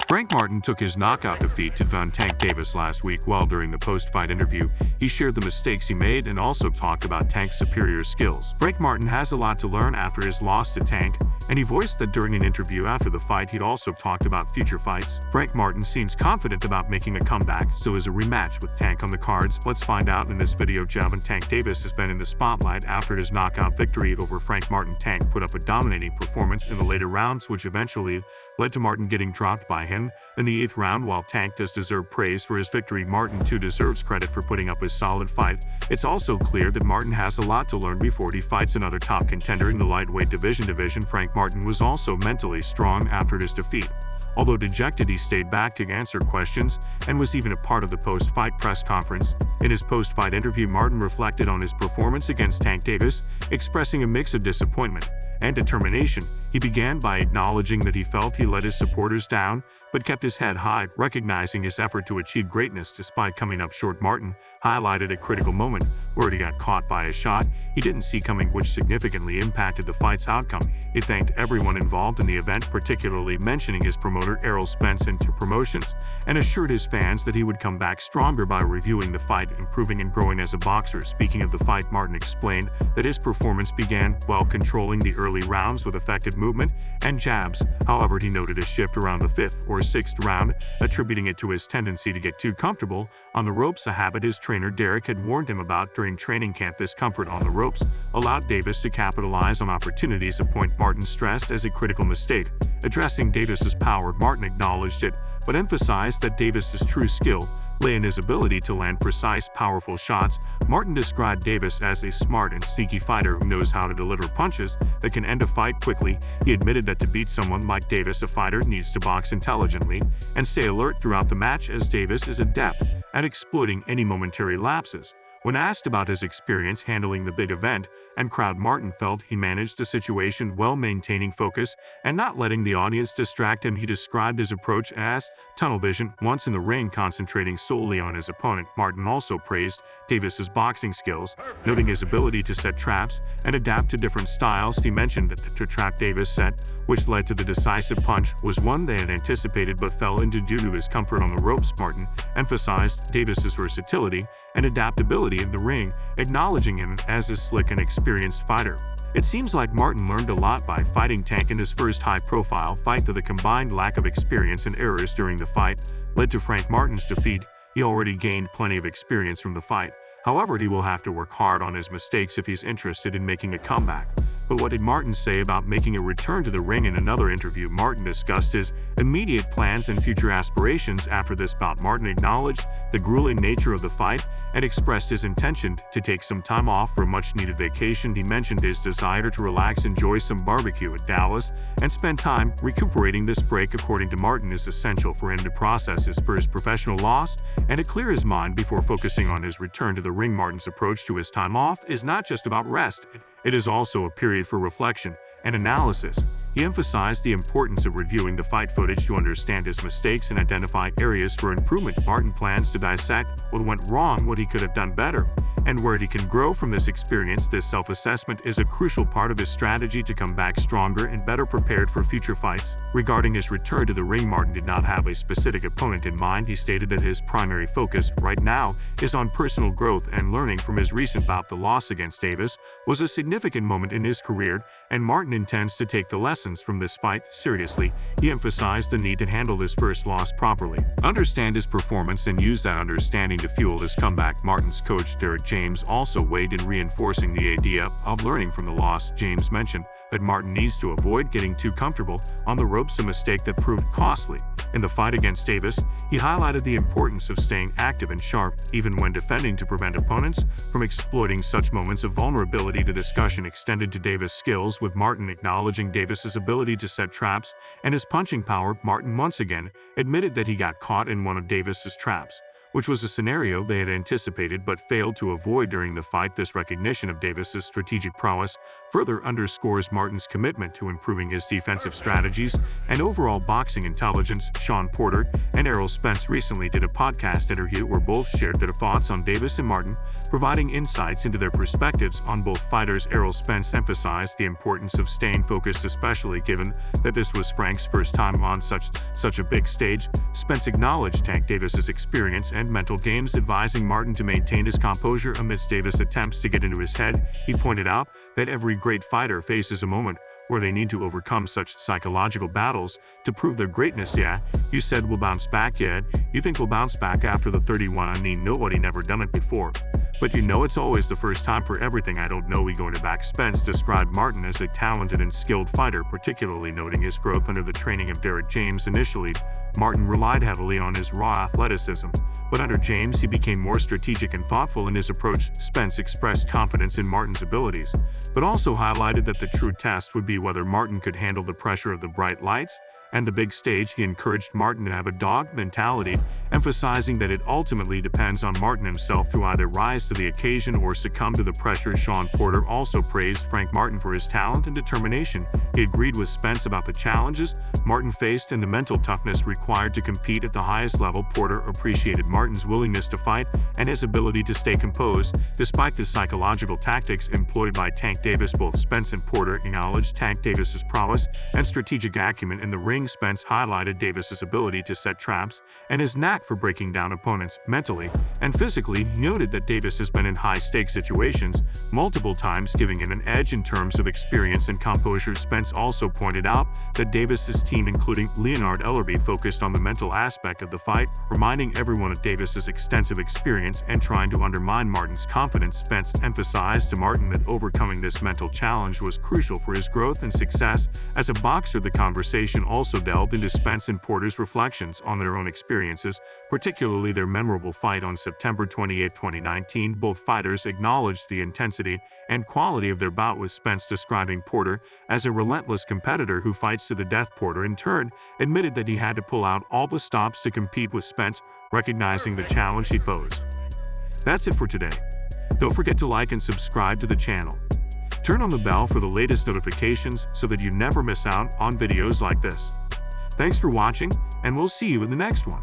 Frank Martin took his knockout defeat to Tank Davis last week. While during the post-fight interview, he shared the mistakes he made and also talked about Tank's superior skills. Frank Martin has a lot to learn after his loss to Tank, and he voiced that during an interview after the fight he'd also talked about future fights. Frank Martin seems confident about making a comeback, so is a rematch with Tank on the cards. Let's find out in this video. Tank Davis has been in the spotlight after his knockout victory over Frank Martin. Tank put up a dominating performance in the later rounds, which eventually led to Martin getting dropped by him in the 8th round. While Tank does deserve praise for his victory, Martin too deserves credit for putting up a solid fight. It's also clear that Martin has a lot to learn before he fights another top contender in the lightweight division. Frank Martin was also mentally strong after his defeat. Although dejected, he stayed back to answer questions and was even a part of the post-fight press conference. In his post-fight interview, Martin reflected on his performance against Tank Davis, expressing a mix of disappointment and determination. He began by acknowledging that he felt he let his supporters down, but kept his head high, recognizing his effort to achieve greatness despite coming up short. Martin highlighted a critical moment where he got caught by a shot he didn't see coming, which significantly impacted the fight's outcome. He thanked everyone involved in the event, particularly mentioning his promoter Errol Spence and Two Promotions, and assured his fans that he would come back stronger by reviewing the fight, improving and growing as a boxer. Speaking of the fight, Martin explained that his performance began while controlling the early rounds with effective movement and jabs. However, he noted a shift around the 5th or 6th round, attributing it to his tendency to get too comfortable on the ropes, a habit his trainer Derek had warned him about during training camp. This comfort on the ropes allowed Davis to capitalize on opportunities, a point Martin stressed as a critical mistake. Addressing Davis's power, Martin acknowledged it, but emphasized that Davis's true skill lay in his ability to land precise, powerful shots. Martin described Davis as a smart and sneaky fighter who knows how to deliver punches that can end a fight quickly. He admitted that to beat someone like Davis, a fighter needs to box intelligently and stay alert throughout the match, as Davis is adept at exploiting any momentary lapses. When asked about his experience handling the big event and crowd, Martin felt he managed the situation well, maintaining focus and not letting the audience distract him. He described his approach as tunnel vision, once in the ring concentrating solely on his opponent. Martin also praised Davis's boxing skills, noting his ability to set traps and adapt to different styles. He mentioned that the trap Davis set, which led to the decisive punch, was one they had anticipated but fell into due to his comfort on the ropes. Martin emphasized Davis's versatility and adaptability in the ring, acknowledging him as a slick and experienced fighter. It seems like Martin learned a lot by fighting Tank in his first high-profile fight, though the combined lack of experience and errors during the fight led to Frank Martin's defeat. He already gained plenty of experience from the fight. However, he will have to work hard on his mistakes if he's interested in making a comeback. But what did Martin say about making a return to the ring? In another interview, Martin discussed his immediate plans and future aspirations after this bout. Martin acknowledged the grueling nature of the fight and expressed his intention to take some time off for a much-needed vacation. He mentioned his desire to relax, enjoy some barbecue at Dallas, and spend time recuperating. This break, according to Martin, is essential for him to process his first professional loss and to clear his mind before focusing on his return to the ring. Martin's approach to his time off is not just about rest. It is also a period for reflection and analysis. He emphasized the importance of reviewing the fight footage to understand his mistakes and identify areas for improvement. Martin plans to dissect what went wrong, what he could have done better, and where he can grow from this experience. This self-assessment is a crucial part of his strategy to come back stronger and better prepared for future fights. Regarding his return to the ring, Martin did not have a specific opponent in mind. He stated that his primary focus right now is on personal growth and learning from his recent bout. The loss against Davis was a significant moment in his career, and Martin intends to take the lessons from this fight seriously. He emphasized the need to handle his first loss properly, understand his performance, and use that understanding to fuel his comeback. Martin's coach Derek James also weighed in, reinforcing the idea of learning from the loss. James mentioned that Martin needs to avoid getting too comfortable on the ropes, a mistake that proved costly in the fight against Davis. He highlighted the importance of staying active and sharp, even when defending, to prevent opponents from exploiting such moments of vulnerability. The discussion extended to Davis' skills, with Martin acknowledging Davis's ability to set traps and his punching power. Martin once again admitted that he got caught in one of Davis's traps, which was a scenario they had anticipated but failed to avoid during the fight. This recognition of Davis's strategic prowess further underscores Martin's commitment to improving his defensive strategies and overall boxing intelligence. Sean Porter and Errol Spence recently did a podcast interview where both shared their thoughts on Davis and Martin, providing insights into their perspectives on both fighters. Errol Spence emphasized the importance of staying focused, especially given that this was Frank's first time on such a big stage. Spence acknowledged Tank Davis's experience and mental games, advising Martin to maintain his composure amidst Davis' attempts to get into his head. He pointed out that every great fighter faces a moment where they need to overcome such psychological battles to prove their greatness. Yeah, you said we'll bounce back, yeah? You think we'll bounce back after the 31? I mean, nobody never done it before. But you know, it's always the first time for everything. I don't know we going to back. Spence described Martin as a talented and skilled fighter, particularly noting his growth under the training of Derek James. Initially, Martin relied heavily on his raw athleticism, but under James he became more strategic and thoughtful in his approach. Spence expressed confidence in Martin's abilities, but also highlighted that the true test would be whether Martin could handle the pressure of the bright lights and the big stage. He encouraged Martin to have a dog mentality, emphasizing that it ultimately depends on Martin himself to either rise to the occasion or succumb to the pressure. Sean Porter also praised Frank Martin for his talent and determination. He agreed with Spence about the challenges Martin faced and the mental toughness required to compete at the highest level. Porter appreciated Martin's willingness to fight and his ability to stay composed despite the psychological tactics employed by Tank Davis. Both Spence and Porter acknowledged Tank Davis's prowess and strategic acumen in the ring. Spence highlighted Davis's ability to set traps and his knack for breaking down opponents mentally and physically. He noted that Davis has been in high-stakes situations multiple times, giving him an edge in terms of experience and composure. Spence also pointed out that Davis's team, including Leonard Ellerby, focused on the mental aspect of the fight, reminding everyone of Davis's extensive experience and trying to undermine Martin's confidence. Spence emphasized to Martin that overcoming this mental challenge was crucial for his growth and success as a boxer. The conversation also delved into Spence and Porter's reflections on their own experiences, particularly their memorable fight on September 28, 2019. Both fighters acknowledged the intensity and quality of their bout, with Spence describing Porter as a relentless competitor who fights to the death. Porter, in turn, admitted that he had to pull out all the stops to compete, with Spence recognizing the challenge he posed. That's it for today. Don't forget to like and subscribe to the channel. Turn on the bell for the latest notifications so that you never miss out on videos like this. Thanks for watching, and we'll see you in the next one.